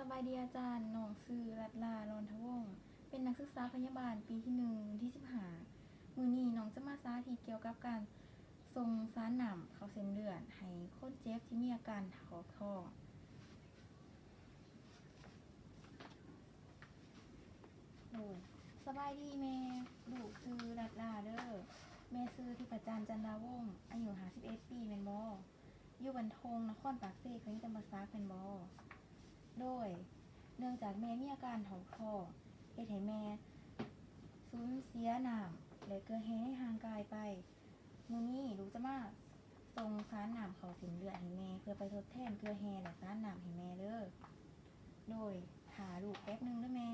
สบายดีอาจารย์น้องชื่อรัตลารอนทวงศ์เป็นนักศึกษาพยาบาลปีที่1ที่15มื้อนี้น้องจะมาสาธิตเกี่ยวกับการส่งสารหนำเข้าเส้นเลือดให้คนเจ็บที่มีอาการท้องโดยสบายดีแม่ลูกชื่อรัตลาเด้อแม่ชื่อทิพจันทร์จันดาวงศ์อายุ51ปีแม่นบ่อยู่บันทงนครปากเซคณิตธรรมศาสตร์แม่นบ่โดยเนื่องจากแม่มีอาการท้องเฮ็ดให้แม่สูญเสียน้ำและเกลือแห้งในร่างกายไปมื้อนี้ลูกจะมาส่งสารน้ำเข้าเส้นเลือดให้แม่เพื่อไปทดแทนเกลือแห้งและสารน้ำให้แม่เด้อโดยท่าลูกแป๊บหนึงเด้อแม่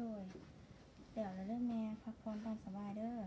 โดยเดี๋ยวแล้วเด้อแม่พักผ่อนตามสบายเด้อ